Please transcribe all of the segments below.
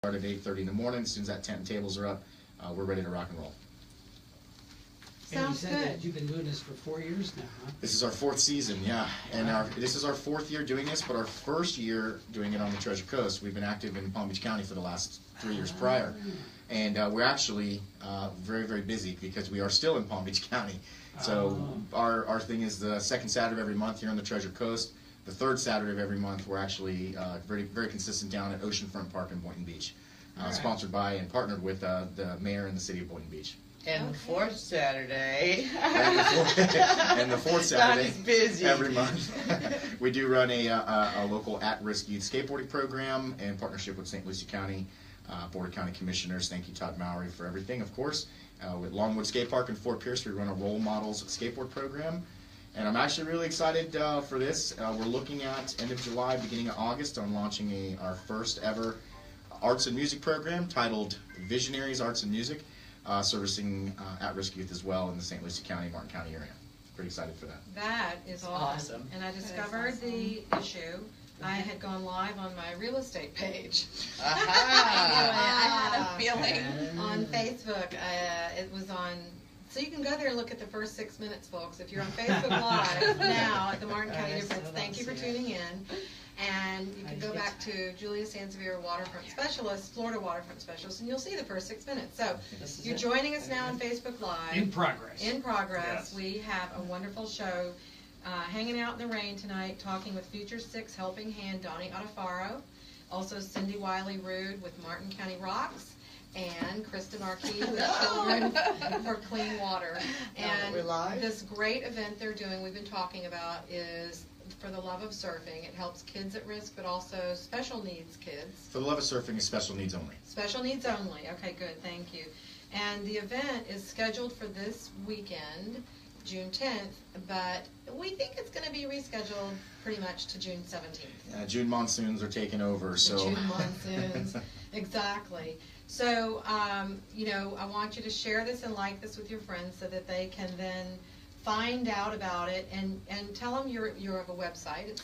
Start at 8:30 in the morning. As soon as that tent and tables are up, we're ready to rock and roll. And you Sounds said good. that you've been doing this for 4 years now, huh? This is our 4th season, yeah. And this is our 4th year doing this, but our first year doing it on the Treasure Coast. We've been active in Palm Beach County for the last 3 years prior. And we're actually very, very busy because we are still in Palm Beach County. So our thing is the 2nd Saturday of every month here on the Treasure Coast. The 3rd Saturday of every month, we're actually very, very consistent down at Oceanfront Park in Boynton Beach. Sponsored by and partnered with the mayor and the city of Boynton Beach. And the 4th Saturday. and the 4th Saturday busy. every month, we do run a local at-risk youth skateboarding program in partnership with St. Lucie County Board of County Commissioners. Thank you, Todd Mowry, for everything, of course. With Longwood Skate Park in Fort Pierce, we run a Role Models skateboard program. And I'm actually really excited for this. We're looking at end of July, beginning of August on launching our first ever arts and music program titled Visionaries Arts and Music, servicing at-risk youth as well in the St. Lucie County, Martin County area. Pretty excited for that. That is awesome. And I discovered the issue. I had gone live on my real estate page. I had a feeling on Facebook. It was on. So you can go there and look at the first 6 minutes, folks. If you're on Facebook Live now at the Martin County Difference, thank you for tuning in. And you can go back to Julia Sansevere, Waterfront Specialist, Florida Waterfront Specialist, and you'll see the first 6 minutes. So you're joining us now on Facebook Live. In progress. In progress. Yes. We have a wonderful show. Hanging out in the rain tonight, talking with Future 6 Helping Hand Donny Ottofaro, also Cindy Wiley-Rhude with Martin County Rocks, and Krysta Marquis with Children for Clean Water. And this great event they're doing, we've been talking about, is For the Love of Surfing. It helps kids at risk, but also special needs kids. For the Love of Surfing is special needs only. Special needs only. Okay, good. Thank you. And the event is scheduled for this weekend, June 10th, but we think it's going to be rescheduled pretty much to June 17th. June monsoons are taking over, so. June monsoons, exactly. So, you know, I want you to share this and like this with your friends so that they can then find out about it and tell them you have a website. It's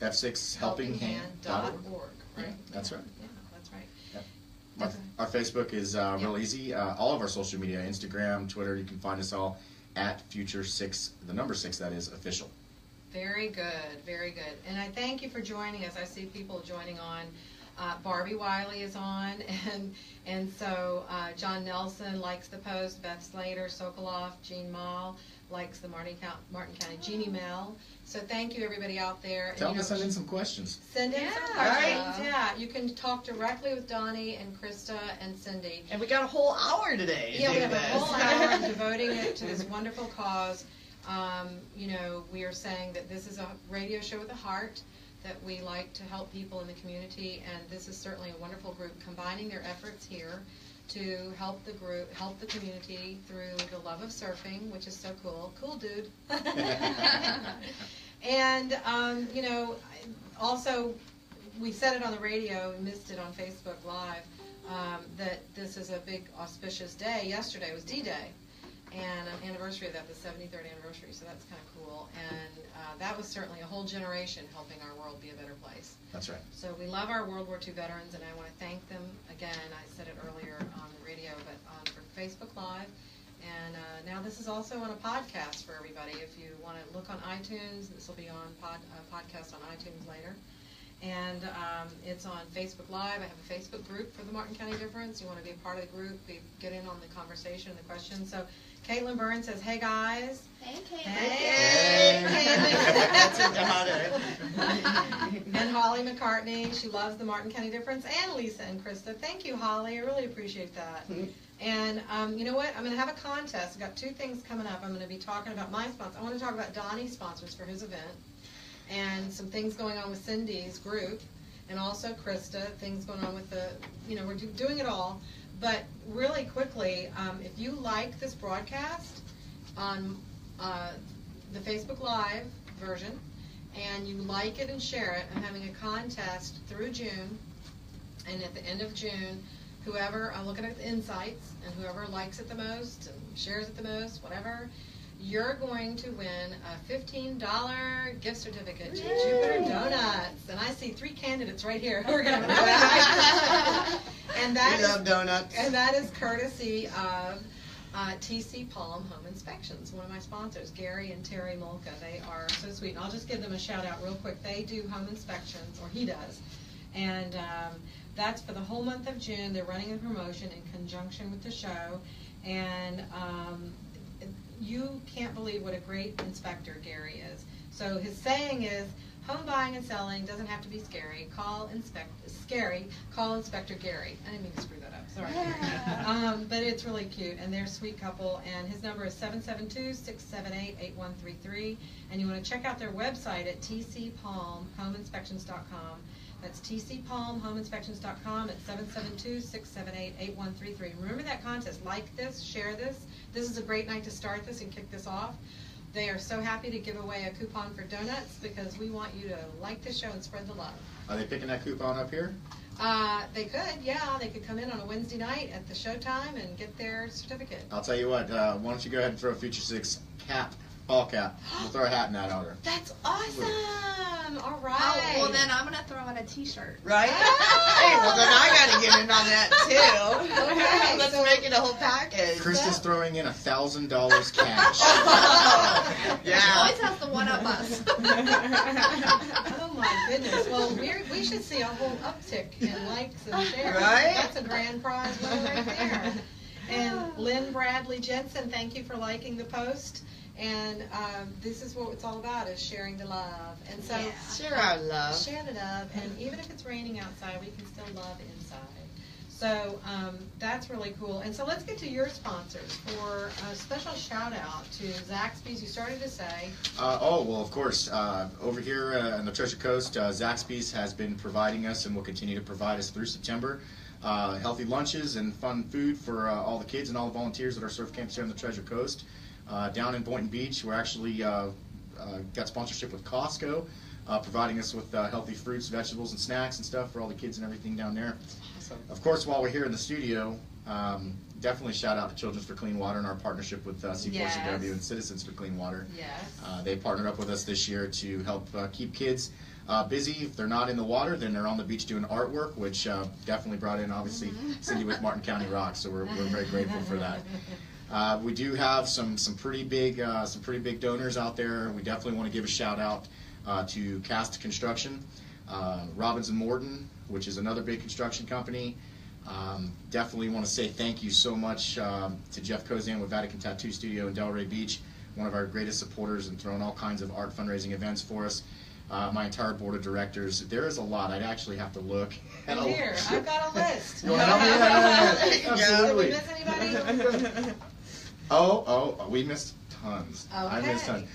f6helpinghand.org, right? That's right. Yeah, that's right. Yeah. Our Facebook is real easy. All of our social media, Instagram, Twitter, you can find us all at Future 6, the number 6, that is, official. Very good, very good. And I thank you for joining us. I see people joining on. Barbie Wiley is on, and so John Nelson likes the post, Beth Slater, Sokoloff, Jean Mall likes the Martin County, Jeannie Mel. So thank you, everybody out there. Tell them to send in some questions. Send in some questions, you can talk directly with Donny and Krysta and Cindy. And we got a whole hour today. Yeah, we have a whole hour devoting it to this wonderful cause. You know, we are saying that this is a radio show with a heart, that we like to help people in the community, and this is certainly a wonderful group combining their efforts here to help the community through the love of surfing, which is so cool. Cool dude. And, you know, also, we said it on the radio, we missed it on Facebook Live, that this is a big auspicious day. Yesterday was D-Day, and an anniversary of that, the 73rd anniversary, so that's kind of cool. And that was certainly a whole generation helping our world be a better place. That's right. So we love our World War II veterans, and I want to thank them again. I said it earlier on the radio, but for Facebook Live. And now this is also on a podcast for everybody. If you want to look on iTunes, this will be on podcast on iTunes later. And it's on Facebook Live. I have a Facebook group for the Martin County Difference. You want to be a part of the group, get in on the conversation and the questions. So Caitlin Burns says, hey guys. Hey Caitlin. Hey Caitlin. That's her daughter. And Holly McCartney, she loves the Martin County Difference, and Lisa and Krysta. Thank you, Holly. I really appreciate that. And you know what? I'm going to have a contest. I've got 2 things coming up. I'm going to be talking about my sponsors. I want to talk about Donny's sponsors for his event, and some things going on with Cindy's group, and also Krysta, things going on with the, you know, we're doing it all. But really quickly, if you like this broadcast on the Facebook Live version, and you like it and share it, I'm having a contest through June, and at the end of June, whoever, I'm looking at the insights, and whoever likes it the most and shares it the most, whatever, you're going to win a $15 gift certificate to Jupiter Donuts. And I see 3 candidates right here who are going to win. love donuts. And that is courtesy of TC Palm Home Inspections, one of my sponsors, Gary and Terry Molka. They are so sweet. And I'll just give them a shout out real quick. They do home inspections, or he does. And that's for the whole month of June. They're running a promotion in conjunction with the show. And you can't believe what a great inspector Gary is. So his saying is, home buying and selling doesn't have to be scary. Call Inspector Gary. I didn't mean to screw that up, sorry. But it's really cute, and they're a sweet couple, and his number is 772-678-8133, and you want to check out their website at tcpalmhomeinspections.com. That's tcpalmhomeinspections.com at 772-678-8133. Remember that contest. Like this, share this. This is a great night to start this and kick this off. They are so happy to give away a coupon for donuts because we want you to like the show and spread the love. Are they picking that coupon up here? They could, yeah. They could come in on a Wednesday night at the showtime and get their certificate. I'll tell you what, why don't you go ahead and throw a Future 6 cap, ball cap. We'll throw a hat in that order. That's awesome! All right. Oh, well, then I'm going to throw on a t-shirt. Right? Oh. Hey, well then I gotta get in on that too. Okay, Let's so- make it a whole package. Krista's throwing in $1,000 cash. She Yeah. always has to one-up us. Oh my goodness. Well, we should see a whole uptick in likes and shares. Right? That's a grand prize winner right there. And Lynn Bradley Jensen, thank you for liking the post. And this is what it's all about, is sharing the love. And so Share our love. share the love, and even if it's raining outside, we can still love inside. So that's really cool. And so let's get to your sponsors for a special shout out to Zaxby's. You started to say. Well, of course. Over here on the Treasure Coast, Zaxby's has been providing us and will continue to provide us through September healthy lunches and fun food for all the kids and all the volunteers at our surf camps here on the Treasure Coast. Down in Boynton Beach, we're actually got sponsorship with Costco, providing us with healthy fruits, vegetables, and snacks and stuff for all the kids and everything down there. Awesome. Of course, while we're here in the studio, definitely shout out to Children's for Clean Water and our partnership with C4CW Yes. and Citizens for Clean Water. Yes. They partnered up with us this year to help keep kids busy. If they're not in the water, then they're on the beach doing artwork, which definitely brought in, obviously, Cindy with Martin County Rocks, so we're very grateful for that. We do have some pretty big donors out there. We definitely want to give a shout out to Cast Construction, Robbins and Morton, which is another big construction company. Definitely want to say thank you so much to Jeff Kozan with Vatican Tattoo Studio in Delray Beach, one of our greatest supporters and throwing all kinds of art fundraising events for us. My entire board of directors. There is a lot. I'd actually have to look. And here, I've got a list. You want to help me? There you go. Did we Absolutely. miss anybody? We missed tons. I Okay. missed tons.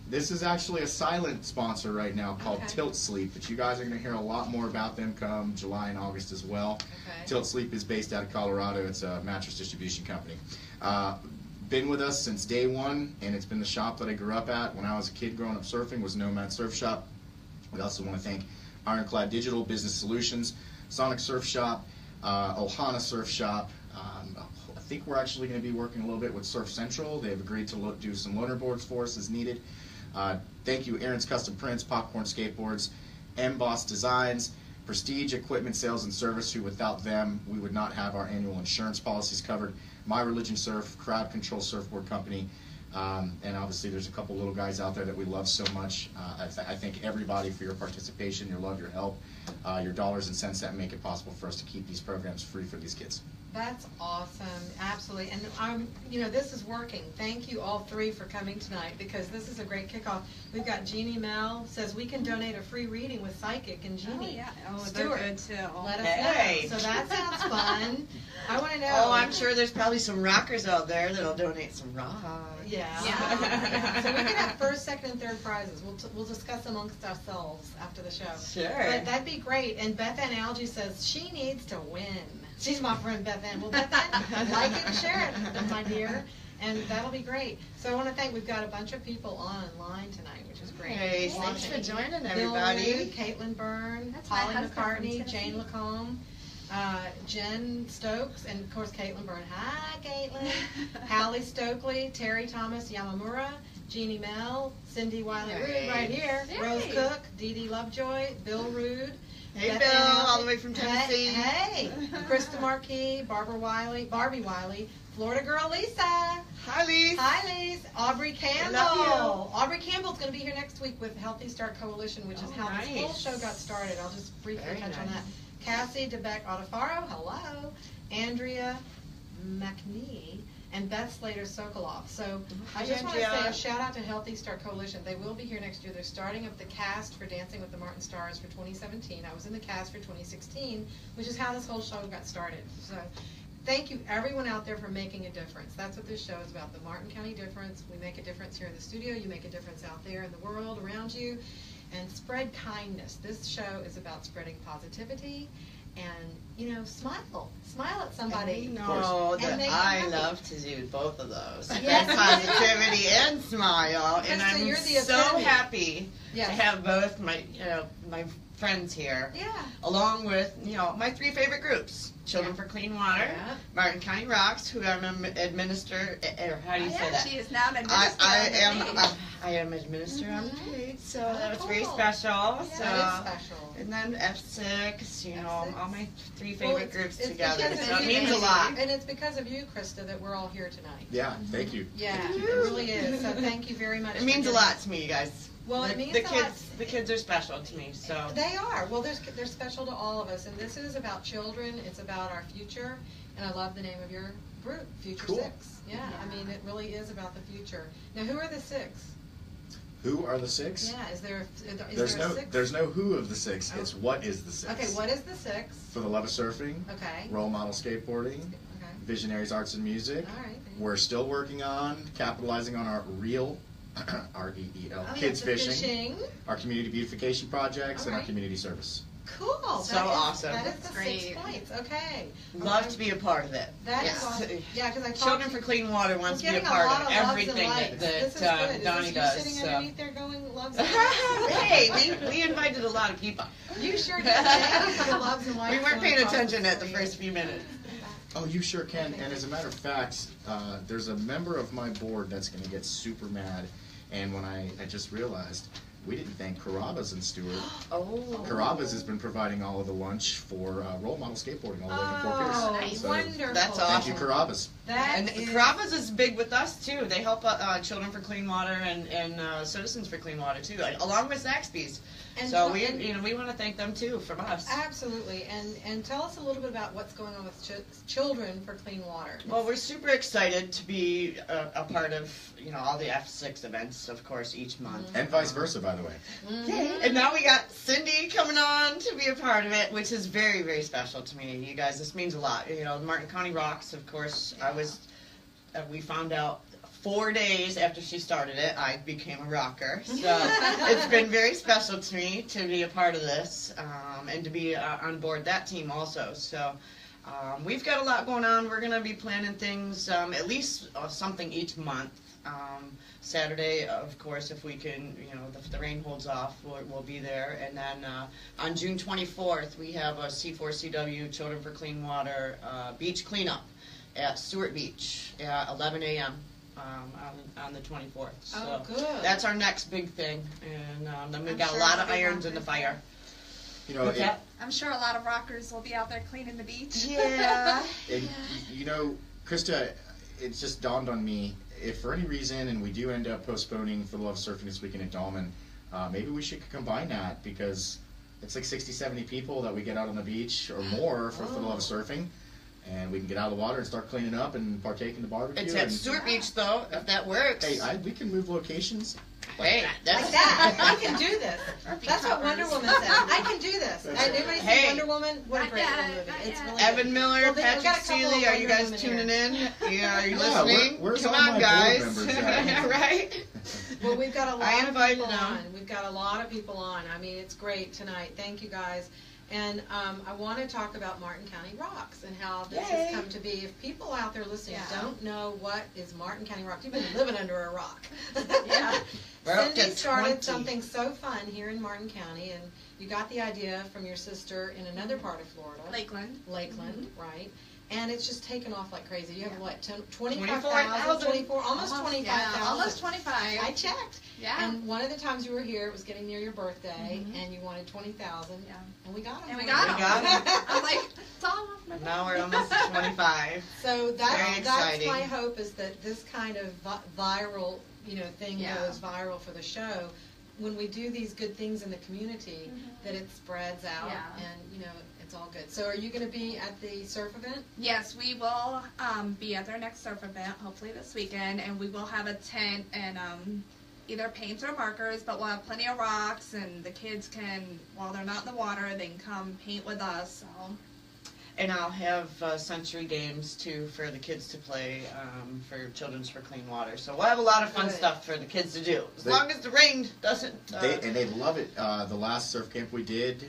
This is actually a silent sponsor right now called Okay. Tilt Sleep, but you guys are going to hear a lot more about them come July and August as well. Okay. Tilt Sleep is based out of Colorado. It's a mattress distribution company. Been with us since day one, and it's been the shop that I grew up at when I was a kid growing up surfing, was Nomad Surf Shop. We also want to thank Ironclad Digital Business Solutions, Sonic Surf Shop, Ohana Surf Shop. I think we're actually going to be working a little bit with Surf Central. They've agreed to do some loaner boards for us as needed. Thank you, Aaron's Custom Prints, Popcorn Skateboards, Emboss Designs, Prestige Equipment Sales and Service, who without them, we would not have our annual insurance policies covered. My Religion Surf, Crowd Control Surfboard Company, and obviously there's a couple little guys out there that we love so much. I thank everybody for your participation, your love, your help, your dollars and cents that make it possible for us to keep these programs free for these kids. That's awesome, absolutely. And this is working. Thank you all three for coming tonight, because this is a great kickoff. We've got Jeannie Mel says we can donate a free reading with Psychic, and Jeannie, Oh, yeah. Oh, Stewart, they're good, too. let us Hey. know. So that sounds fun. I want to know. Oh, I'm sure there's probably some rockers out there that'll donate some rocks. Yeah. Yeah. So we can have first, second, and third prizes. We'll discuss amongst ourselves after the show. Sure. But that'd be great. And Beth Ann Algie says she needs to win. She's my friend Beth Ann. Well, Beth Ann, like it and share it, my dear. And that'll be great. So I want to thank, we've got a bunch of people online tonight, which is great. Hey, thanks for Watching. joining, Bill everybody. Rood, Caitlin Byrne, That's my Holly husband from McCartney, Tennessee. Jane Lacombe, Jen Stokes, and of course Caitlin Byrne. Hi, Caitlin. Hallie Stokely, Terry Thomas Yamamura, Jeannie Mel, Cindy Wiley-Rhude Hey. right here, Hey. Rose Cook, Dee Dee Lovejoy, Bill Rude. Hey, Beth Bill, Ann all Algie. the way from Tennessee. Hey, Krysta Marquis, Barbie Wiley, Florida girl Lisa. Hi, Lise. Hi, Lise. Aubrey Campbell. love Aubrey Campbell's going to be here next week with Healthy Start Coalition, which is how this whole nice. show got started. I'll just briefly Very touch on nice. that. Cassie DeBeck Ottofaro, hello. Andrea McNee and Beth Slater Sokoloff. So I just want to say a shout out to Healthy Start Coalition. They will be here next year. They're starting up the cast for Dancing with the Martin Stars for 2017. I was in the cast for 2016, which is how this whole show got started. So thank you everyone out there for making a difference. That's what this show is about, the Martin County difference. We make a difference here in the studio. You make a difference out there in the world around you. And spread kindness. This show is about spreading positivity and, you know, smile. Smile at somebody. And we know And that make them I happy. love to do both of those. Yes. And positivity and smile. And Krista, I'm you're the so epitome. happy Yes. to have both my my friends here. Yeah. Along with, my 3 favorite groups. Children Yeah. for Clean Water, Yeah. Martin County Rocks, who I'm an administrator, or how do you say Yeah, that? she is now an I administrator. I am administrator on the page, so that was very cool. special. Yeah, So, that is special. and then F6, F6. all my 3 Well, favorite groups it's together. because So of it you, means a lot. And it's because of you, Krista, that we're all here tonight. Yeah, thank you. Yeah, Thank it you. really is. So thank you very much. It for means a doing lot this. to me, you guys. Well, the, it means the a kids, lot. The kids are special to me. So They are. Well, they're special to all of us, and this is about children. It's about our future, and I love the name of your group, Future Cool. 6. Yeah, I mean, it really is about the future. Now, who are the 6? Who are the 6? Yeah, is there There's a no 6? there's no who of the 6. Oh. It's what is the 6. Okay, what is the 6? For the love of surfing, Okay. role model skateboarding, Okay. Visionaries Arts and Music. All right. We're still working on capitalizing on our real REEL Oh, kids yeah, the fishing, our community beautification projects, and our Alright. community service. Cool. So That is- awesome. That is That's the great. 6 points. Okay. love Okay. to be a part of it. That is Yes. awesome. Yeah, because I talked Children to- for Clean Water we're wants to be a getting part lot of loves and everything likes. that, This is that good. Is Donny this does. you sitting So. underneath there going loves and likes? Hey, we invited a lot of people. You sure did. Thank you for the loves and likes. We weren't going paying across attention the at the screen. first few minutes. Oh, you sure can. And as a matter of fact, there's a member of my board that's going to get super mad. And when I just realized we didn't thank Carrabba's and Stewart. Oh. Carrabba's has been providing all of the lunch for role model skateboarding all the way to Fort Pierce. Oh, Nice. So, wonderful. That's thank you, awesome. Carrabba's. That And is- Carrabba's is big with us too. They help Children for Clean Water and Citizens for Clean Water too, along with Zaxby's. And So tell- we and- we want to thank them too from us. Absolutely. And tell us a little bit about what's going on with Children for Clean Water. Well, we're super excited to be a part of all the F6 events, of course, each month. And vice versa, by the way. Mhm. And now we got Cindy coming on to be a part of it, which is very, very special to me. You guys, this means a lot. Martin County Rocks, of course, we found out 4 days after she started it, I became a rocker. So it's been very special to me to be a part of this and to be on board that team also. So we've got a lot going on. We're going to be planning things, at least something each month. Saturday, of course, if we can, if the rain holds off, we'll be there. And then on June 24th, we have a C4CW Children for Clean Water beach cleanup at Stewart Beach at 11 a.m. On the 24th. So Oh, good. that's our next big thing. And then we've I'm got sure a lot it'll of be irons in the rockers. fire. It, I'm sure a lot of rockers will be out there cleaning the beach. Yeah. Krista, it's just dawned on me, if for any reason, and we do end up postponing For the Love of Surfing this weekend at Dolman, maybe we should combine that, because it's like 60, 70 people that we get out on the beach, or more, for the Love of Surfing, and we can get out of the water and start cleaning up and partake in the barbecue. It's at and, Stewart Beach, though, if that works. hey, we can move locations. Hey, that's Like that. I can do this. That's what Wonder covers. Woman said. I can do this. That's right. Anybody Hey. see Wonder Woman? What a Not great yet, little movie. not It's yet. really Evan good. Miller, Well, we've got Patrick a couple of Seeley, are you Wonder guys Women tuning here. in? Yeah, are you Yeah, listening? where's Come all my on, board guys. members at? Right? Well, we've got a lot I of invited people them. on. We've got a lot of people on. I mean, it's great tonight. Thank you, guys. And I want to talk about Martin County Rocks and how this Yay. has come to be. If people out there listening Yeah. don't know what is Martin County Rocks, you've been living under a rock. Yeah. We're up Cindy to started 20. something so fun here in Martin County, and you got the idea from your sister in another part of Florida. Lakeland. Lakeland, right? And it's just taken off like crazy. You have Yeah. what, 24,000. almost 25,000. Yeah, almost 25. I checked. Yeah. And one of the times you were here, it was getting near your birthday, Mhm. and you wanted 20,000, Yeah. and we got them. And we for got you. them. got 'em. I was like, it's all off Now we're almost at 25. So Very that's exciting. my hope, is that this kind of viral, thing Yeah. goes viral for the show. When we do these good things in the community, that it spreads out, Yeah. and it's all good. So are you going to be at the surf event? Yes, we will be at their next surf event, hopefully this weekend, and we will have a tent and either paints or markers, but we'll have plenty of rocks, and the kids can, while they're not in the water, they can come paint with us. So. And I'll have sensory games too for the kids to play for Children's for Clean Water. So we'll have a lot of fun Good. stuff for the kids to do, as They- long as the rain doesn't. They love it. The last surf camp we did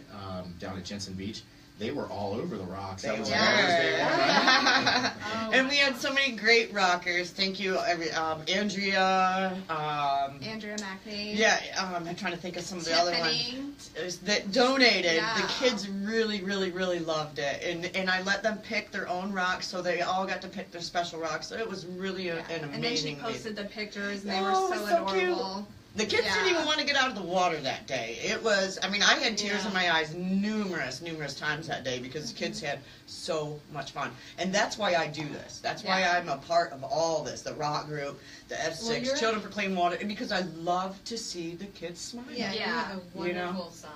down at Jensen Beach, they were all over the rocks. That was were. Thursday morning. And we had so many great rockers. Thank you, Andrea. Andrea McNee. Yeah, I'm trying to think of some of the other Tiffany. ones that donated. Yeah. The kids really, really, really loved it, and I let them pick their own rocks, so they all got to pick their special rocks. So it was really an amazing. And then she posted the pictures, and they Oh, were it so was so cute. adorable. The kids Yeah. didn't even want to get out of the water that day. It was, I had tears Yeah. in my eyes numerous times that day because the kids had so much fun. And that's why I do this. That's why Yeah. I'm a part of all this, the rock group, the F6, Well, you're- Children for Clean Water, and because I love to see the kids smile. Yeah, you Yeah. have a You know? wonderful son.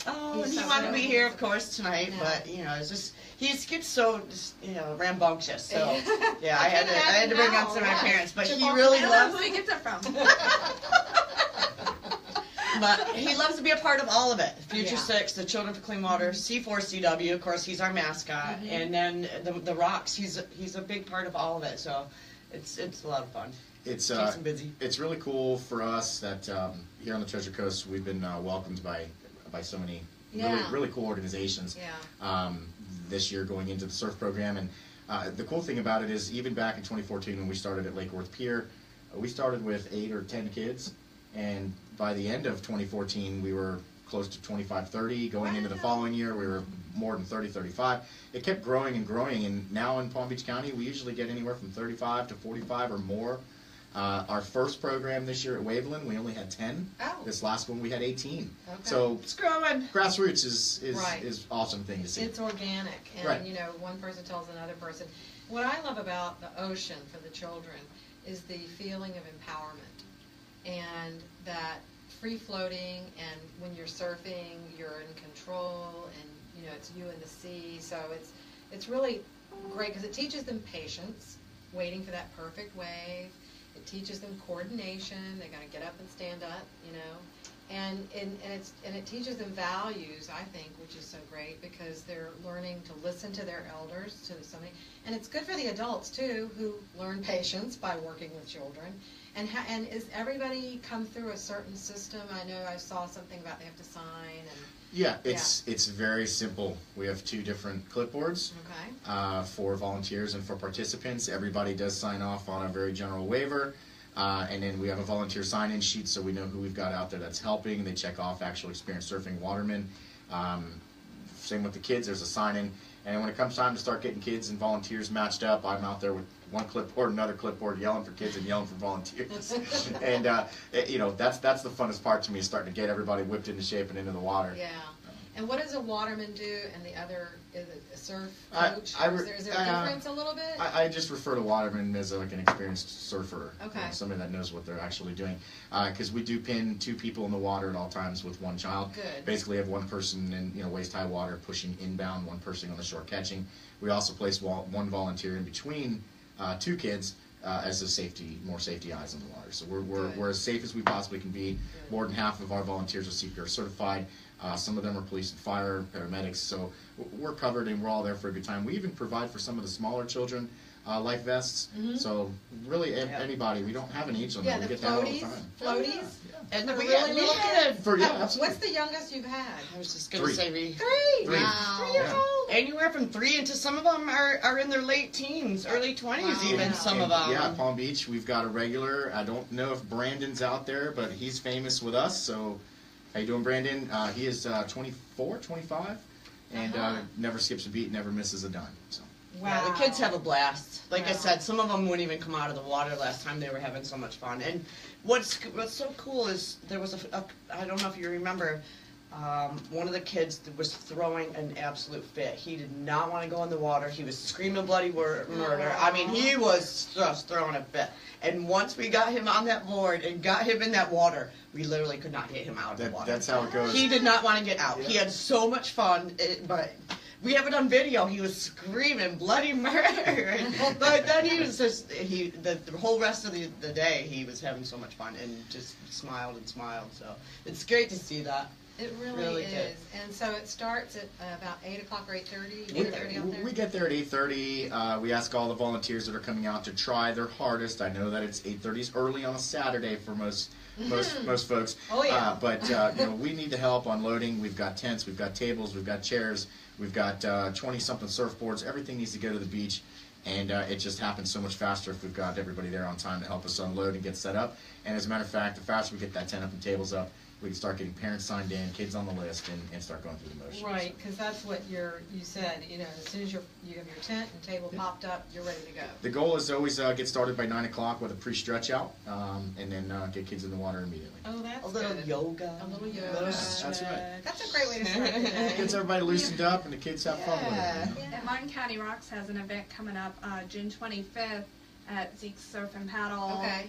Oh, He's and he so wanted to be good. here, of course, tonight, Yeah. but, it's just, he gets so, rambunctious, so, yeah, I I had can to, I had to bring imagine up to my now, yeah. parents, but Chip he off really I don't loves know who he gets it from. But he loves to be a part of all of it. Future Yeah. 6, the Children for Clean Water, C4CW, of course, he's our mascot, and then the Rocks. He's a big part of all of it. So it's a lot of fun. It's Keeps him busy. It's really cool for us that here on the Treasure Coast we've been welcomed by so many Yeah. really cool organizations. Yeah. This year going into the surf program, and the cool thing about it is even back in 2014 when we started at Lake Worth Pier, we started with 8 or 10 kids, and by the end of 2014 we were close to 25, 30. Going into the following year we were more than 30, 35. It kept growing and growing, and now in Palm Beach County we usually get anywhere from 35 to 45 or more. Our first program this year at Waveland, we only had 10. Oh. This last one we had 18. Okay. So It's growing. grassroots is Right. awesome thing to see. It's organic, and Right. one person tells another person. What I love about the ocean for the children is the feeling of empowerment, and that free floating, and when you're surfing, you're in control, and it's you and the sea. So it's really great because it teaches them patience, waiting for that perfect wave. It teaches them coordination. They got to get up and stand up, and it teaches them values, I think, which is so great because they're learning to listen to their elders, to somebody, and it's good for the adults too, who learn patience by working with children. And is everybody come through a certain system? I know I saw something about they have to sign and. Yeah, it's very simple. We have 2 different clipboards Okay. for volunteers and for participants. Everybody does sign off on a very general waiver, and then we have a volunteer sign-in sheet so we know who we've got out there that's helping. They check off actual experienced surfing watermen. Same with the kids. There's a sign-in, and when it comes time to start getting kids and volunteers matched up, I'm out there with one clipboard, another clipboard, yelling for kids and yelling for volunteers. And that's the funnest part to me, is starting to get everybody whipped into shape and into the water. Yeah. And what does a waterman do and the other, is it a surf I- coach? I Is there a difference a little bit? I just refer to waterman as like an experienced surfer. Okay. Somebody that knows what they're actually doing. Because we do pin 2 people in the water at all times with 1 child. Good. Basically have 1 person in waist-high water pushing inbound, 1 person on the shore catching. We also place 1 volunteer in between 2 kids as more safety eyes on the water. So we're as safe as we possibly can be. Good. More than half of our volunteers are CPR certified. Some of them are police and fire, paramedics, so we're covered and we're all there for a good time. We even provide for some of the smaller children life vests, so really anybody. We don't have an age limit. Yeah, We the get that all the floaties. time. Floaties. And For we really had, little kids. Absolutely. What's the youngest you've had? I was just gonna 3. say 3. 3. Wow. 3 years Yeah. old. anywhere from 3 into some of them are in their late teens, early 20s, Wow. even Yeah. some And, of them. Yeah, Palm Beach, we've got a regular. I don't know if Brandon's out there, but he's famous with us. So, how you doing, Brandon? He is 24, 25, and never skips a beat, never misses a dime. So. Yeah, the kids have a blast. Like I Wow. said, some of them wouldn't even come out of the water last time. They were having so much fun. And what's so cool is there was I don't know if you remember, one of the kids was throwing an absolute fit. He did not want to go in the water. He was screaming bloody murder. I mean, he was just throwing a fit. And once we got him on that board and got him in that water, we literally could not get him out of the water. That's how it goes. He did not want to get out. He had so much fun, but we have it on video. He was screaming bloody murder. But then he was just, the whole rest of the day, he was having so much fun and just smiled and smiled. So it's great to see that. It really is. And so it starts at about 8 o'clock or 8:30. 8:30 out there? We get there at 8:30. We ask all the volunteers that are coming out to try their hardest. I know that it's 8:30 is early on a Saturday for most folks. Oh, yeah. But we need the help unloading. We've got tents, we've got tables, we've got chairs, we've got 20-something surfboards. Everything needs to go to the beach. And it just happens so much faster if we've got everybody there on time to help us unload and get set up. And as a matter of fact, the faster we get that tent up and tables up, we can start getting parents signed in, kids on the list, and start going through the motions. Right, because that's what you said, as soon as you have your tent and table popped up, you're ready to go. The goal is always get started by 9 o'clock with a pre-stretch out, and then get kids in the water immediately. Oh, that's A little good. yoga. A little yoga. That's right. That's a great way to start the day. Gets everybody loosened up, and the kids have fun with it. Yeah. And Martin County Rocks has an event coming up June 25th at Zeke's Surf and Paddle. Okay.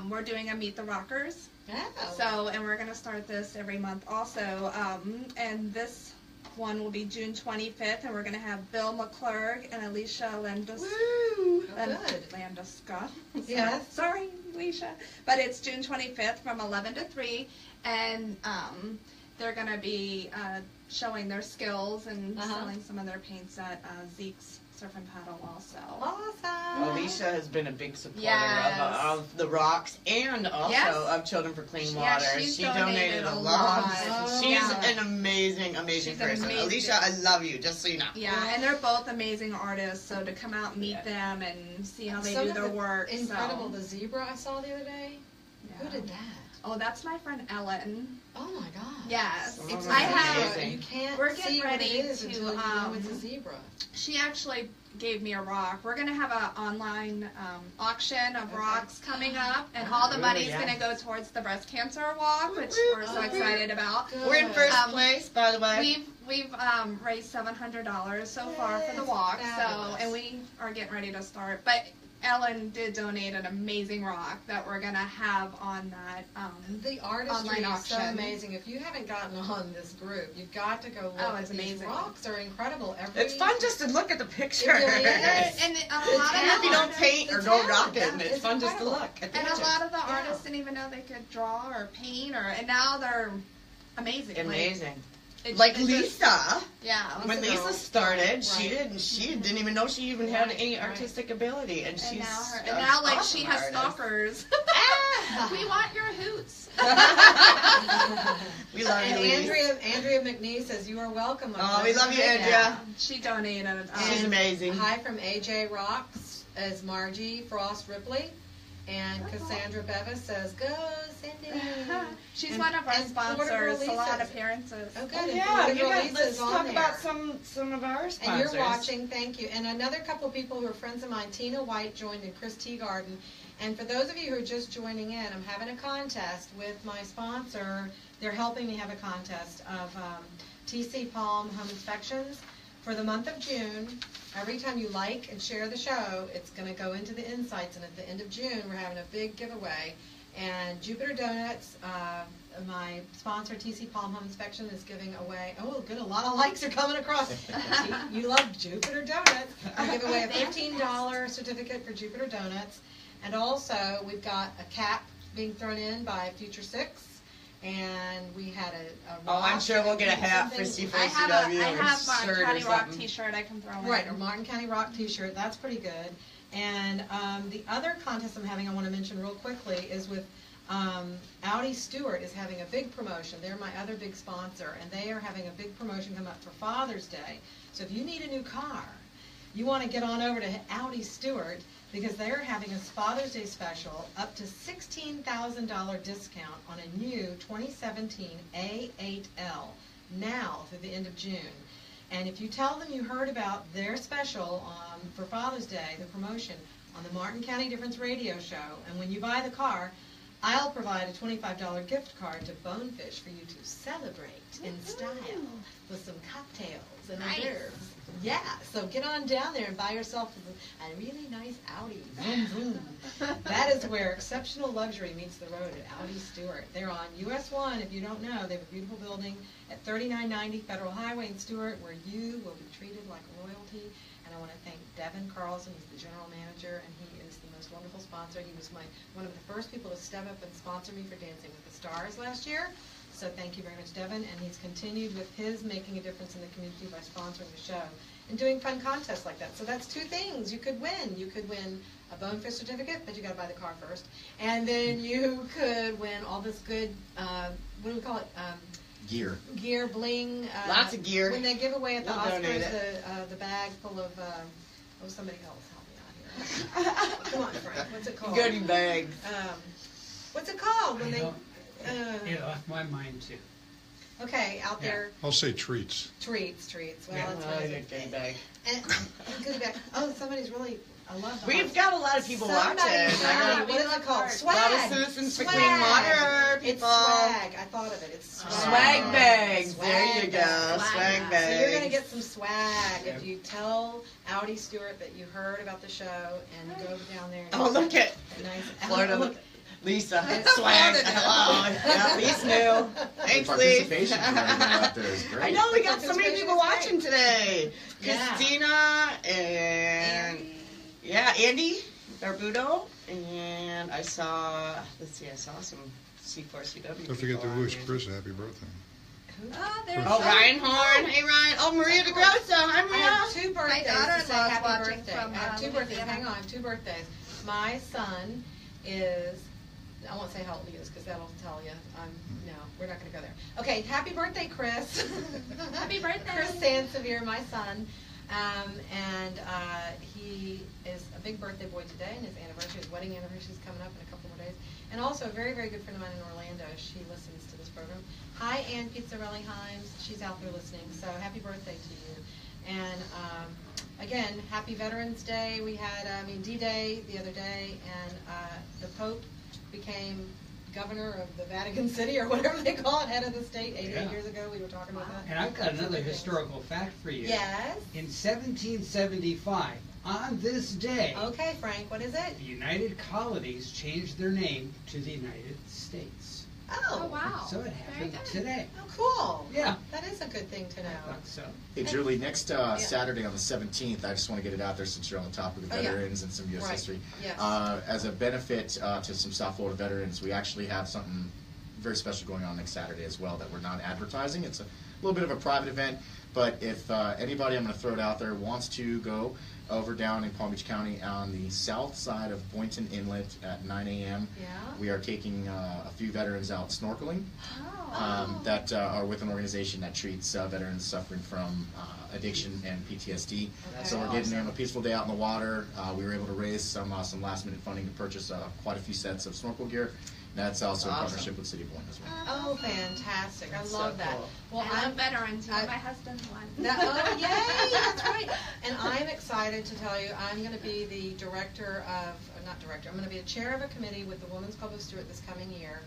We're doing a Meet the Rockers. Oh. So, and we're going to start this every month also. And this one will be June 25th, and we're going to have Bill McClurg and Alicia Woo! Good. Landuska. Yes. Sorry, Alicia. But it's June 25th from 11 to 3, and they're going to be showing their skills and selling some of their paints at Zeke's Surf and Paddle also. Awesome. Alicia has been a big supporter Yes. of the Rocks and also Yes. of Children for Clean Yeah, Water. she's She donated a lot. Oh, She's yeah. an amazing She's person. amazing. Alicia, I love you, just so you know. Yeah, and they're both amazing artists, so to come out and meet them and see how they Some do of their the work. Incredible. So. The zebra I saw the other day. Yeah. Who did that? Oh, that's my friend Ellen. Oh my God. Yes. Oh, It's I have- amazing. You can't We're getting see what ready it is to, until you know it's a zebra. She actually gave me a rock. We're going to have an online auction of Okay. rocks coming up, and all the Ooh, money's yeah. going to go towards the breast cancer walk, which we're so excited about. Good. We're in first Um, place, by the way. We've raised $700 so far for the Yes, walk, fabulous. and we are getting ready to start. But Ellen did donate an amazing rock that we're gonna have on that. The artistry Online is so auction. amazing. If you haven't gotten on this group, you've got to go look Oh, at it's these amazing. rocks. Are incredible. It's fun just to look at the picture. It really is. And a The lot of Even if you the don't paint or the go talent, rocking, that it's is fun just to incredible. look at the and a pictures. lot of the Yeah. artists didn't even know they could draw or paint, and now they're amazing. Amazing. It- Like it just- Lisa. Yeah. When Lisa Lisa girl. started, she Right. didn't even know she even had Right, any right. artistic ability, and And she's now, like, awesome she has artist. stalkers. We want your hoots. We love you, And Lisa. Andrea McNee says you are welcome. my Oh, we friend. love you, Thank Andrea. She donated. She's amazing. Hi from AJ Rocks as Margie Frost Ripley. And Cassandra Bevis says, go, Cindy. She's And- one of our and Florida Girl sponsors. A lot of Lisa's. appearances. Oh, good. Oh, And yeah, Florida you Girl guys, Lisa's let's on talk there. about some of our sponsors. And you're watching, thank you. And another couple of people who are friends of mine, Tina White joined in Chris Teagarden. And for those of you who are just joining in, I'm having a contest with my sponsor. They're helping me have a contest of TC Palm Home Inspections. For the month of June, every time you like and share the show, it's going to go into the insights. And at the end of June, we're having a big giveaway. And Jupiter Donuts, my sponsor, TC Palm Home Inspection, is giving away, oh, good, a lot of likes are coming across. You love Jupiter Donuts. I give away a $15 certificate for Jupiter Donuts. And also, we've got a cap being thrown in by Future Six. And we had a Oh, I'm rock sure we'll get a hat for something- I have C4CW I or have my shirt or County Rock something. T-shirt I can throw in. Right, a Martin County Rock T-shirt. That's pretty good. And the other contest I'm having, I want to mention real quickly, is with Audi Stewart is having a big promotion. They're my other big sponsor, and they are having a big promotion come up for Father's Day. So if you need a new car, you want to get on over to Audi Stewart because they're having a Father's Day special up to $16,000 discount on a new 2017 A8L now through the end of June. And if you tell them you heard about their special for Father's Day, the promotion, on the Martin County Difference radio show, and when you buy the car, I'll provide a $25 gift card to Bonefish for you to celebrate in style with some cocktails and hors d'oeuvres. Yeah, so get on down there and buy yourself a really nice Audi. Vroom, vroom. That is where exceptional luxury meets the road at Audi Stewart. They're on US 1, if you don't know. They have a beautiful building at 3990 Federal Highway in Stewart, where you will be treated like royalty. And I want to thank Devin Carlson, who's the general manager, and he is the most wonderful sponsor. He was one of the first people to step up and sponsor me for Dancing with the Stars last year. So thank you very much, Devin. And he's continued with his making a difference in the community by sponsoring the show and doing fun contests like that. So that's two things you could win. You could win a Bonefish certificate, but you got to buy the car first. And then you could win all this good, what do we call it? Gear, bling. Lots of gear. When they give away at the We'll donate Oscars the bag full of, somebody else help me out here. Come on, Frank. What's it called? Goodie bags. What's it called when I they? don't- It left my mind too. Okay, out there, I'll say treats. treats. Well, Yeah. it's Oh, nice. your goodie bag. And goodie bag. Oh, somebody's really. I love the We've got a lot of people watching. Yeah, What we is love it called? art. Swag. A lot of citizens for Swag. clean water, It's people. swag. I thought of it. It's swag. Swag bags. There you Swag go. bags. Swag So bags. you're gonna get some swag Yep. if you tell Audi Stewart that you heard about the show and you go down there. And Oh, look at a nice Florida. look. Lisa. It's Swag. Florida now. Hello. Yeah, Lisa knew. The Thanks, Lisa. participation out there is great. I know we got so many Participation people is great. watching today. Yeah. Christina and Andy Barbudo, and I saw. Let's see, I saw some C4CW. Don't forget to people on wish here. Chris a happy birthday. Oh, there's Oh, Ryan Horn. Hey, Ryan. Oh, Maria DeGrosso. Hi, I have Maria. two birthdays to say daughter-in-law's happy watching birthday. from, I have two birthdays. Louisiana. Hang on, I have two birthdays. My son is, I won't say how old he is because that'll tell you. No, we're not going to go there. Okay, happy birthday, Chris. Happy birthday. Chris Sansevere, my son. He is a big birthday boy today, and his anniversary, his wedding anniversary is coming up in a couple more days. And also a very, very good friend of mine in Orlando. She listens to this program. Hi, Ann Pizzarelli Himes. She's out there listening. So happy birthday to you. And again, happy Veterans Day. We had, D-Day the other day, and the Pope became governor of the Vatican City, or whatever they call it, head of the state, 88 Yeah. years ago. We were talking about that. And I've got another historical fact for you. Yes. In 1775, on this day, Okay, Frank, what is it? the United Colonies changed their name to the United States. Oh, wow. So it Very happened good. today. Oh, cool. Yeah. That is a good thing to I know. thought so. Hey, Julie, next Saturday on the 17th, I just want to get it out there since you're on the topic of Oh, yeah. veterans and some U.S. Right. history. Yes. As a benefit to some South Florida veterans, we actually have something very special going on next Saturday as well that we're not advertising. It's a little bit of a private event, but if anybody, I'm going to throw it out there, wants to go over down in Palm Beach County on the south side of Boynton Inlet at 9 a.m. Yeah. We are taking a few veterans out snorkeling Oh. that are with an organization that treats veterans suffering from addiction and PTSD. Okay. So we're getting them a peaceful day out in the water. We were able to raise some last-minute funding to purchase quite a few sets of snorkel gear. That's also in Awesome. partnership with City of Boynton as well. Oh, fantastic. I That's love so that. cool. Well, I I'm love veterans. You know, I- my husband's one. Oh, yay, that's right. And I'm excited to tell you, I'm going to be the I'm going to be a chair of a committee with the Women's Club of Stewart this coming year.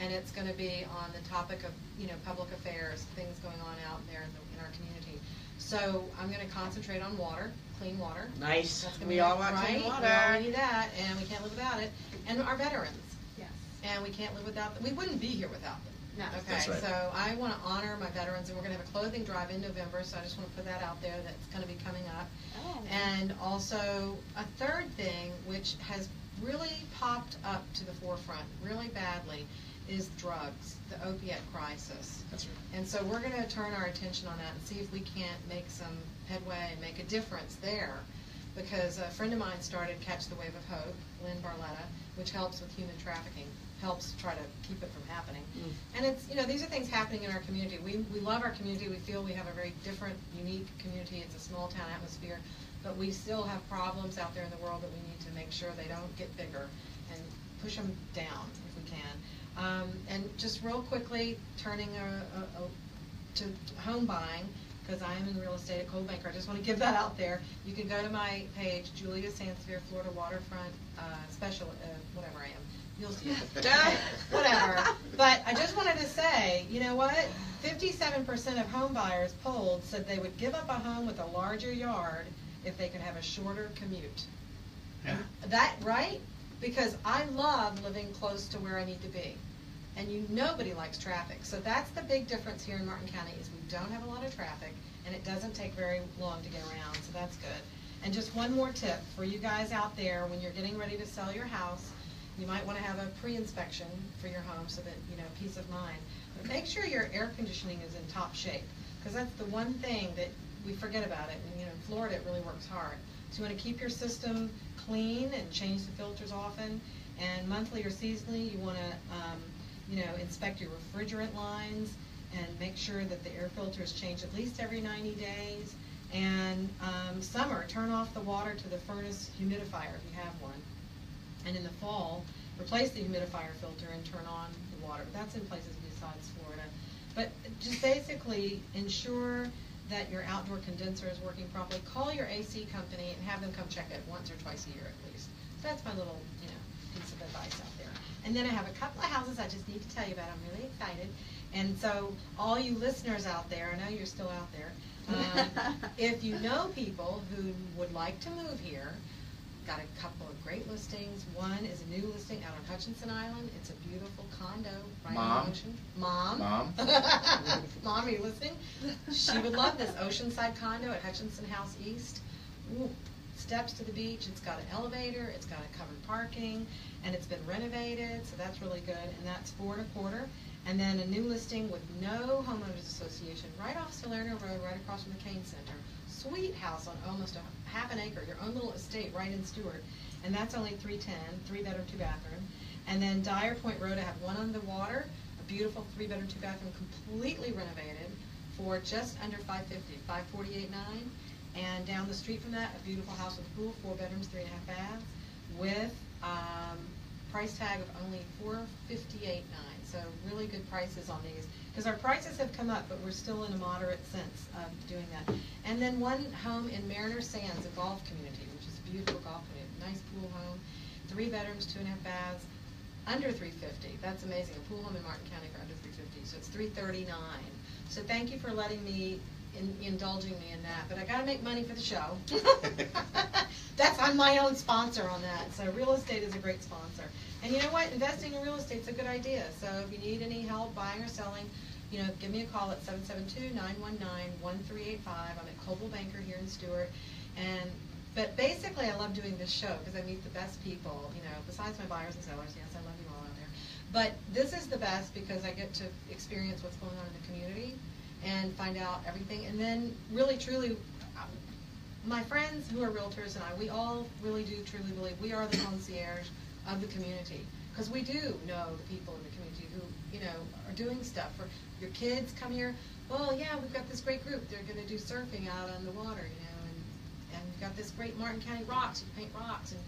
And it's going to be on the topic of, public affairs, things going on out there in our community. So I'm going to concentrate on water, clean water. Nice. That's gonna We be all want clean right. water. We all need that, and we can't live without it. And our veterans. Yes. And we can't live without them. We wouldn't be here without them. No. Okay, That's right. so I want to honor my veterans, and we're going to have a clothing drive in November, so I just want to put that out there. That's going to be coming up. Oh. And also, a third thing, which has really popped up to the forefront really badly, is drugs, the opiate crisis. That's right. And so we're going to turn our attention on that and see if we can't make some headway and make a difference there. Because a friend of mine started Catch the Wave of Hope, Lynn Barletta, which helps with human trafficking, helps try to keep it from happening. And it's, these are things happening in our community. We love our community. We feel we have a very different, unique community. It's a small town atmosphere. But we still have problems out there in the world that we need to make sure they don't get bigger and push them down if we can. And just real quickly, turning to home buying, because I am in real estate at Coldwell Banker. I just want to give that out there. You can go to my page, Julia Sansevere, Florida Waterfront Special, whatever I am. You'll see it. Okay, whatever. But I just wanted to say, you know what? 57% of home buyers polled said they would give up a home with a larger yard if they could have a shorter commute. Yeah. That, right? Because I love living close to where I need to be. And nobody likes traffic. So that's the big difference here in Martin County is we don't have a lot of traffic and it doesn't take very long to get around, so that's good. And just one more tip for you guys out there when you're getting ready to sell your house, you might want to have a pre-inspection for your home so that, you know, peace of mind. But make sure your air conditioning is in top shape, because that's the one thing that we forget about it. And, you know, in Florida it really works hard. So you want to keep your system clean and change the filters often. And monthly or seasonally, you want to, you know, inspect your refrigerant lines and make sure that the air filter is changed at least every 90 days. And summer, turn off the water to the furnace humidifier if you have one. And in the fall, replace the humidifier filter and turn on the water. That's in places besides Florida. But just basically ensure that your outdoor condenser is working properly. Call your AC company and have them come check it once or twice a year at least. So that's my little, you know, piece of advice out there. And then I have a couple of houses I just need to tell you about. I'm really excited. And so all you listeners out there, I know you're still out there, if you know people who would like to move here, got a couple of great listings. One is a new listing out on Hutchinson Island. It's a beautiful condo right on the ocean. Mom? Mom, are you listening? She would love this oceanside condo at Hutchinson House East. Ooh, steps to the beach. It's got an elevator. It's got a covered parking, and it's been renovated, so that's really good. And that's $4 1/4. And then a new listing with no homeowners association right off Salerno Road, right across from the Kane Center. Sweet house on almost a half an acre, your own little estate right in Stewart. And that's only $310, 3-bedroom, 2-bathroom. And then Dyer Point Road, I have one on the water, a beautiful 3-bedroom, 2-bathroom, completely renovated for just under $550, $548.9. And down the street from that, a beautiful house with a pool, 4 bedrooms, 3.5 baths, with price tag of only $458.9. So really good prices on these, because our prices have come up, but we're still in a moderate sense of doing that. And then one home in Mariner Sands, a golf community, which is a beautiful golf community, nice pool home, 3 bedrooms, 2.5 baths, under $350. That's amazing. A pool home in Martin County for under $350, so it's $339. So thank you for letting me, indulging me in that. But I got to make money for the show. I'm my own sponsor on that. So real estate is a great sponsor. And you know what? Investing in real estate is a good idea. So if you need any help buying or selling, you know, give me a call at 772-919-1385. I'm at Coldwell Banker here in Stewart. But basically, I love doing this show because I meet the best people, you know, besides my buyers and sellers. Yes, I love you all out there. But this is the best because I get to experience what's going on in the community and find out everything. And then really, truly, my friends who are realtors and we all really do truly believe we are the concierge of the community, because we do know the people in the community who, you know, are doing stuff. For your kids come here, well, yeah, we've got this great group. They're going to do surfing out on the water, you know, and we've got this great Martin County rocks. You paint rocks, and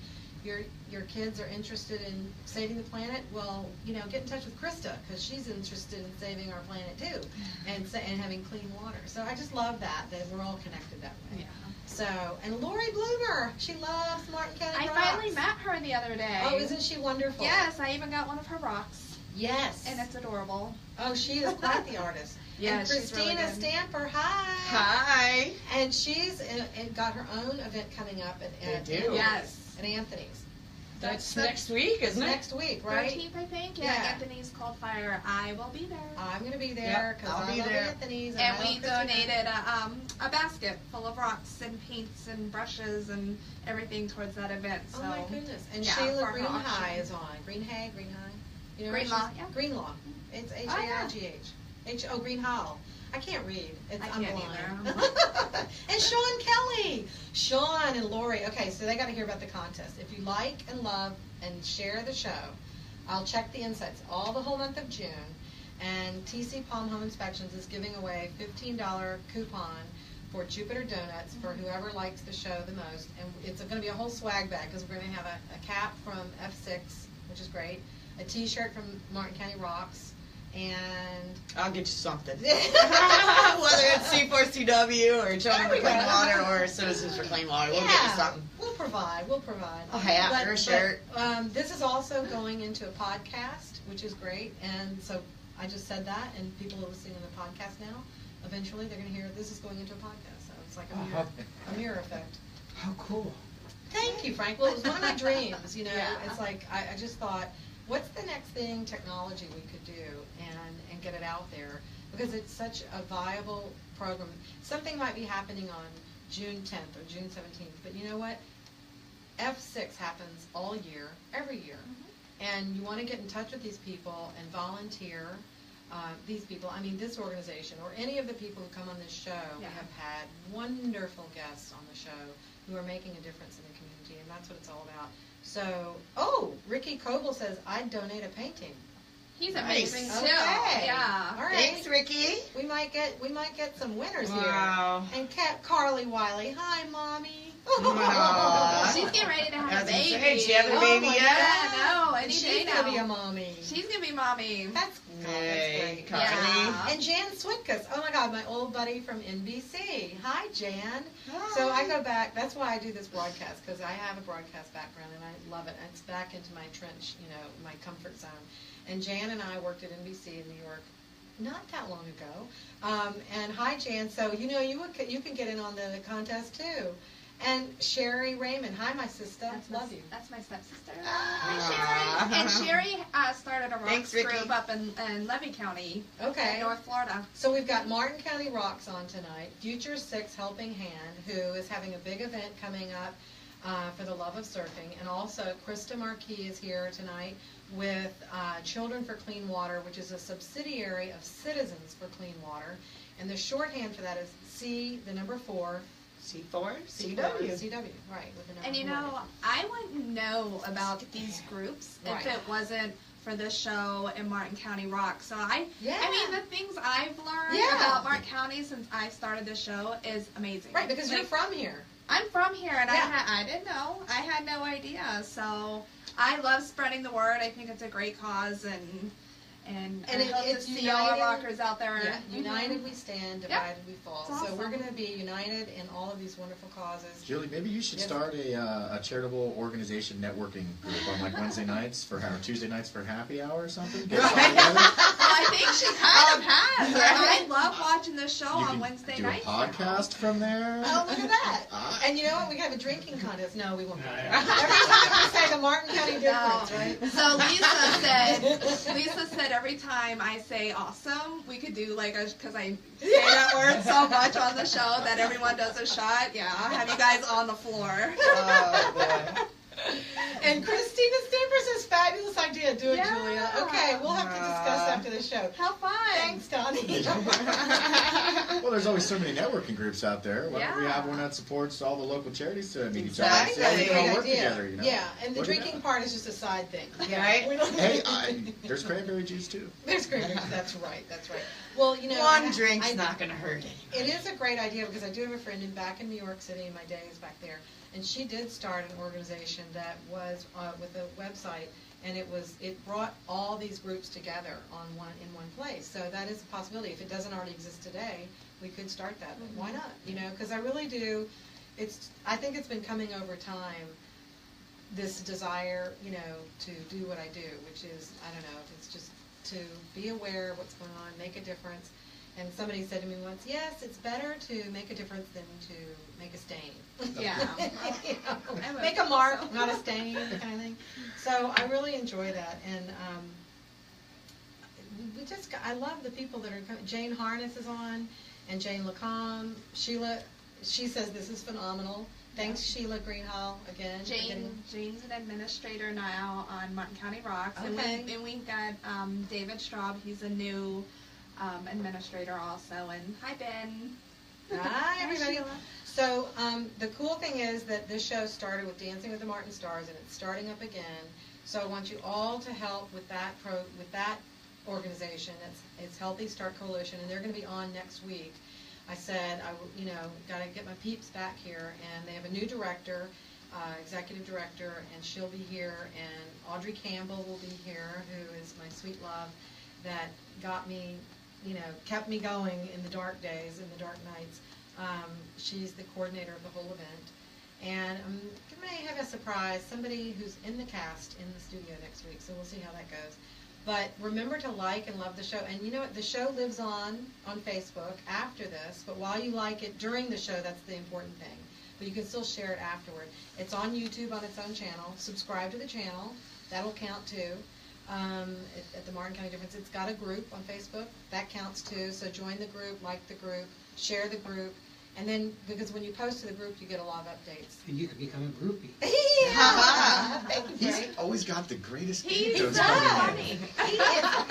your kids are interested in saving the planet. Well, you know, get in touch with Krysta, because she's interested in saving our planet too, and having clean water. So I just love that we're all connected that way. Yeah. So, and Lori Bloomer, she loves Martin County I rocks. finally met her the other day. Oh, isn't she wonderful? Yes, I even got one of her rocks. Yes. And it's adorable. Oh, she is quite the artist. Yeah, and she's really Christina good. Stamper, hi. Hi. And she's got her own event coming up at They do. Yes. at Anthony's. That's next week, isn't it? Next week, right? 13th, I think. Yeah. Anthony's Cold Fire. I will be there. I'm going to be there because I'll I be love there. Anthony's. And I we love Christina. donated a basket full of rocks and paints and brushes and everything towards that event. So Oh my goodness! And yeah, Sheila for her Greenhigh auction. is on. Greenhigh. You know where Greenlaw, she's- yeah. Greenlaw. It's Hairgh. Green Hall. I can't read. I I'm can't blind. either. And Sean Kelly. Sean and Lori. Okay, so they got to hear about the contest. If you like and love and share the show, I'll check the insights all the whole month of June. And TC Palm Home Inspections is giving away $15 coupon for Jupiter Donuts for whoever likes the show the most. And it's going to be a whole swag bag because we're going to have a cap from F6, which is great, a t-shirt from Martin County Rocks, and I'll get you something. Whether it's C4CW or Children for Clean Water or Citizens for Clean Water, we'll get you something. We'll provide. A hat or a shirt. This is also going into a podcast, which is great. And so I just said that, and people are listening to the podcast now. Eventually, they're going to hear this is going into a podcast. So it's like a mirror effect. How cool. Thank you, Frank. Well, it was one of my dreams. Yeah. It's like I just thought, what's the next thing technology we could do and get it out there, because it's such a viable program. Something might be happening on June 10th or June 17th, but you know what? F6 happens all year, every year, and you want to get in touch with these people and volunteer. These people, I mean this organization, or any of the people who come on this show, we have had wonderful guests on the show who are making a difference in the community, and that's what it's all about. So, Ricky Coble says, I'd donate a painting. He's amazing too. Okay. Yeah. All right. Thanks, Ricky. We might get some winners Wow. here. And Carly Wiley, hi, Mommy. Aw. She's getting ready to have a baby. Hey, she having a baby my yet? Yeah, no, any She's day gonna now. be a mommy. She's gonna be mommy. That's Hey, great. Carly. Yeah. And Jan Switkus, oh my God, my old buddy from NBC. Hi, Jan. Hi. So I go back, that's why I do this broadcast, because I have a broadcast background and I love it. And it's back into my trench, my comfort zone. And Jan and I worked at NBC in New York not that long ago. And hi, Jan. So, you can get in on the contest too. And Sherry Raymond, hi, my sister. Love you. That's my stepsister. Ah. Hi, Sherry. And Sherry started a rocks Thanks, Ricky. group up in Levy County, Okay. in North Florida. So we've got Martin County Rocks on tonight, Future 6 Helping Hand, who is having a big event coming up for the love of surfing, and also Krysta Marquis is here tonight with Children for Clean Water, which is a subsidiary of Citizens for Clean Water, and the shorthand for that is C4CW. C4CW. CW, right, with the number And 4. I wouldn't know about these groups Right. if it wasn't for this show and Martin County Rock. So I mean, the things I've learned Yeah. about Martin County since I started this show is amazing. Right, because you're from here. I'm from here, and Yeah. I didn't know. I had no idea. So I love spreading the word. I think it's a great cause, and I hope to see all our rockers out there. Yeah, united we stand, divided we fall. It's So awesome. we're going to be united in all of these wonderful causes. Julie, maybe you should Yes. start a charitable organization networking group on like Wednesday nights or Tuesday nights for happy hour or something. Get us all together. I think she kind of has. I love watching the show You on can Wednesday do nights. a podcast from there. Oh, look at that. Ah. And you know what? We have a drinking contest. No, we won't. Yeah. Every time we say the Martin County difference, right? So Lisa said every time I say awesome, we could do because I say that word so much on the show that everyone does a shot. Yeah, I'll have you guys on the floor. Oh, boy. And Christina Stever says, fabulous idea. Do it, Yeah. Julia. Okay, we'll have to discuss after the show. How fun. Thanks, Donnie. Well, there's always so many networking groups out there. Why don't we Yeah. have one that supports all the local charities to meet each Exactly. other? So we can all Great work idea. together, Yeah, and the Look at drinking that. part is just a side thing. Right? We don't- Hey, there's cranberry juice too. There's great. That's right. That's right. Well, One drink's not going to hurt It anybody. is a great idea, because I do have a friend back in New York City in my days back there, and she did start an organization that was with a website, and it brought all these groups together in one place. So that is a possibility. If it doesn't already exist today, we could start that. But why not? Because I really do. I think it's been coming over time, this desire, to do what I do, which is, I don't know, it's just to be aware of what's going on, make a difference. And somebody said to me once, yes, it's better to make a difference than to make a stain. Yeah. Make a mark, not a stain, kind of thing. So I really enjoy that. And I love the people that are coming. Jane Harness is on, and Jane Lacombe. Sheila, she says this is phenomenal. Thanks, Sheila Greenhall, again. for getting- Jane's an administrator now on Martin County Rocks. Okay. And we've got David Straub. He's a new administrator also. And hi, Ben. Hi, everybody. Sheila. So the cool thing is that this show started with Dancing with the Martin Stars, and it's starting up again. So I want you all to help with that organization. It's Healthy Start Coalition, and they're going to be on next week. I said got to get my peeps back here, and they have a new director, executive director, and she'll be here, and Audrey Campbell will be here, who is my sweet love. that got me, kept me going in the dark days, in the dark nights. She's the coordinator of the whole event. And I may have a surprise, somebody who's in the cast in the studio next week, so we'll see how that goes. But remember to like and love the show. And you know what? The show lives on Facebook after this, but while you like it during the show, that's the important thing. But you can still share it afterward. It's on YouTube on its own channel. Subscribe to the channel. That'll count too. At the Martin County Difference, it's got a group on Facebook. That counts too. So join the group, like the group, share the group. And then, because when you post to the group, you get a lot of updates. And you can become a groupie. Yeah! Thank you, He's Frank. always got the greatest He's videos so coming in. funny.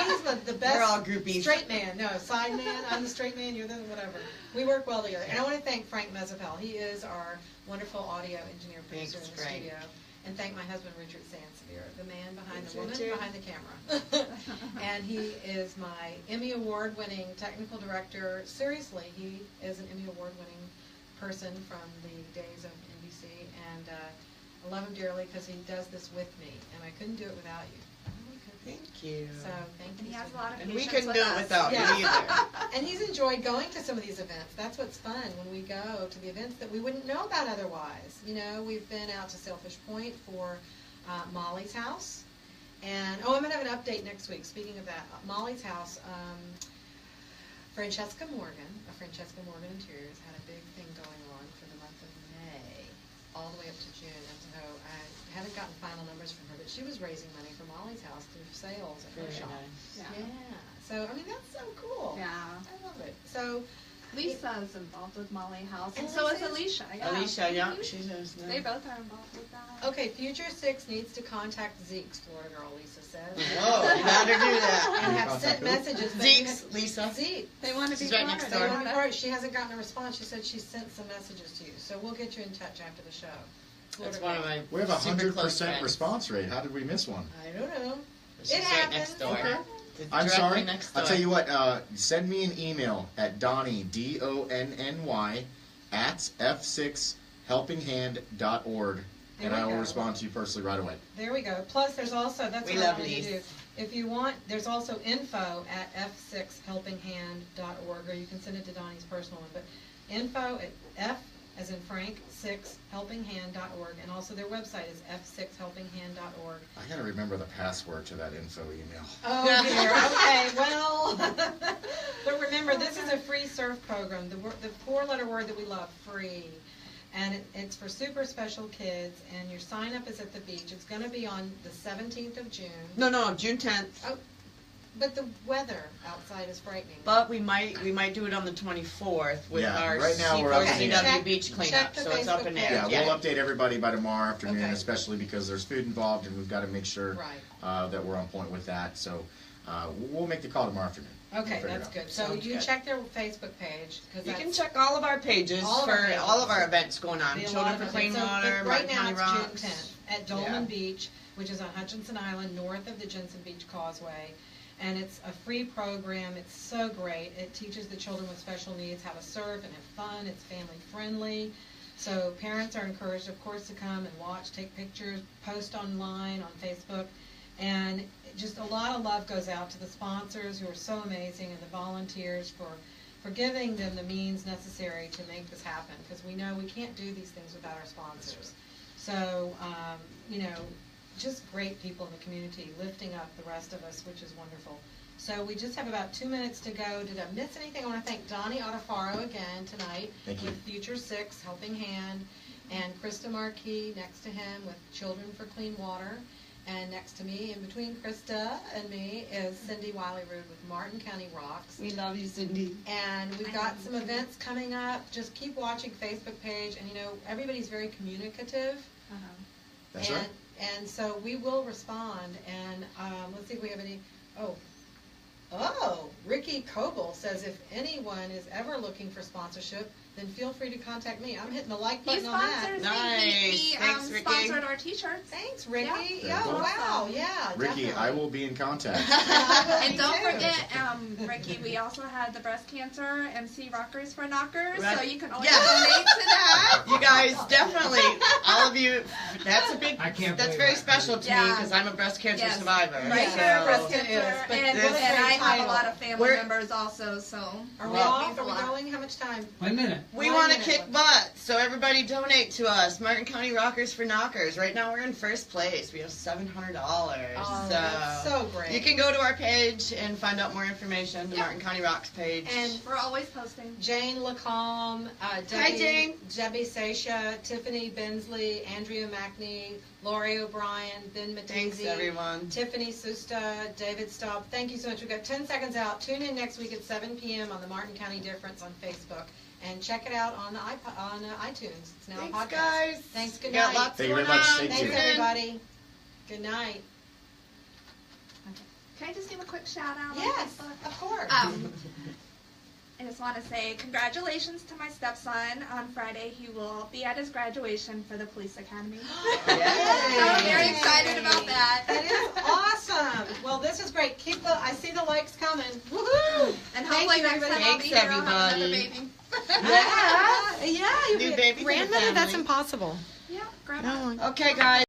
He's the best. We're all groupies. Straight man. No, side man. I'm the straight man. You're the whatever. We work well together. And I want to thank Frank Mezzapel. He is our wonderful audio engineer producer Thanks, in the Frank. studio. And thank my husband, Richard Sansevere, the man behind the woman Richard. behind the camera. And he is my Emmy Award-winning technical director. Seriously, he is an Emmy Award-winning person from the days of NBC, and I love him dearly because he does this with me, and I couldn't do it without you. Thank you. So thank And you. he has so a lot of And we patience couldn't with do it us. without Yeah. you either. And he's enjoyed going to some of these events. That's what's fun when we go to the events that we wouldn't know about otherwise. We've been out to Sailfish Point for Molly's house. And, I'm going to have an update next week. Speaking of that, Molly's house, Francesca Morgan of Francesca Morgan Interiors had a big thing going on for the month of May, all the way up to June. And so I haven't gotten final numbers from her, but she was raising money for Molly's house through sales at her Very shop. nice. Yeah. Yeah. So, that's so cool. Yeah. I love it. So, Lisa's involved with Molly House, and And so is Lisa's- Alicia. Yeah. Alicia, yeah, Mhm. she does They that. both are involved with that. okay, Future 6 needs to contact Zeke's Florida girl, Lisa says. Whoa, you better do that. And have Contact sent who? messages. but you Zeke's, have- Lisa. Zeke. They want to be She's right next They door. want her- She hasn't gotten a response. She said she sent some messages to you. So we'll get you in touch after the show. That's Florida one of girl. my We have a super close 100% friends. response rate. How did we miss one? I don't know. She's It right happens. next door. Okay. I'm Directly sorry. next I'll door. tell you what. Send me an email at Donny DONNY @f6helpinghand.org, There and we I will go. respond to you personally right away. There we go. Plus, there's also, that's We what I love wanted to Lise. do. If you want, there's also info at f6helpinghand.org, or you can send it to Donnie's personal one. But info at F as in Frank, 6helpinghand.org, and also their website is f6helpinghand.org. I gotta remember the password to that info email. Oh dear, okay, well, but remember, this is a free surf program, the 4-letter word that we love, free. And it's for super special kids, and your sign up is at the beach. It's gonna be on the 17th of June. No, June 10th. But the weather outside is frightening. But we might do it on the 24th with Yeah, our right now we're up to C4CW check- beach check cleanup. the So it's up Facebook in page. there. Yeah, we'll update everybody by tomorrow afternoon, Okay. especially because there's food involved, and we've got to make sure Right. that we're on point with that. So we'll make the call tomorrow afternoon. Okay, We'll figure it that's out. good. So Sounds you good. check their Facebook page, because You that's. can check all of our pages All of our for pages. all of our events going on. Be a lot Children of for it. Clean So, but Water, right Martin now County it's Rocks. June 10th at Dolman Yeah. Beach, which is on Hutchinson Island, north of the Jensen Beach Causeway. And it's a free program. It's so great. It teaches the children with special needs how to surf and have fun. It's family friendly. So parents are encouraged, of course, to come and watch, take pictures, post online on Facebook. And just a lot of love goes out to the sponsors who are so amazing, and the volunteers for giving them the means necessary to make this happen, because we know we can't do these things without our sponsors. So, just great people in the community lifting up the rest of us, which is wonderful. So we just have about 2 minutes to go. Did I miss anything? I want to thank Donny Ottofaro again tonight Thank you. with Future 6, Helping Hand, and Krysta Marquis next to him with Children for Clean Water. And next to me, in between Krysta and me, is Cindy Wiley-Rhude with Martin County Rocks. We love you, Cindy. And we've got some events coming up. Just keep watching Facebook page. And everybody's very communicative. Uh-huh. That's and, right. And so we will respond. And let's see if we have any. Oh, Ricky Coble says if anyone is ever looking for sponsorship, then feel free to contact me. I'm hitting the like He button on that. sponsors me. Nice. He Thanks, Ricky. sponsored ordered our t-shirts. Thanks, Ricky. Yeah. Yeah, Very cool. wow, yeah, Ricky, definitely. I will be in contact. And don't forget, Ricky, we also had the breast cancer MC Rockers for Knockers, so Right. you can always Yeah. donate to that. You guys definitely, all of you. That's a big. I can't That's believe very that. special to me Yeah. because I'm a breast cancer Yes. survivor. Right so- here, breast It cancer, is, but and, this is and I great have a title. lot of family We're- members also, so. Are we Well, off? means a Are we lot. going? How much time? 1 minute. We 1 want to minute kick left. butt, so everybody donate to us. Martin County Rockers for Knockers. Right now we're in first place. We have $700. Oh, so that's so great. you can go to our page and find out more information. The Yeah. Martin County Rocks page. And We're always posting. Jane Lacombe, Jane. Debbie Sasha, Tiffany Bensley, Andrea McNee, Lori O'Brien, Ben thanks Matizzi, everyone. Tiffany Susta, David Staub. Thank you so much. We've got 10 seconds out. Tune in next week at 7 p.m. on the Martin County Difference on Facebook. And check it out on the iTunes. It's now Thanks a podcast. guys. Thanks. Good We got night. lots Thank you going very much. on. Stay Thanks, tuned. Tune in. everybody. Good night. Can I just give a quick shout out? on Yes, Facebook? of course. I just want to say congratulations to my stepson. On Friday, he will be at his graduation for the police academy. Yay. So I'm very excited about that. That is awesome. Well, this is great. I see the likes coming. Woohoo! And Thank hopefully you, next time everybody. I'll be here, I'll have another Thanks, baby. Yeah, New baby for the grandmother, that's family. impossible. Yeah, grandma. Okay, guys.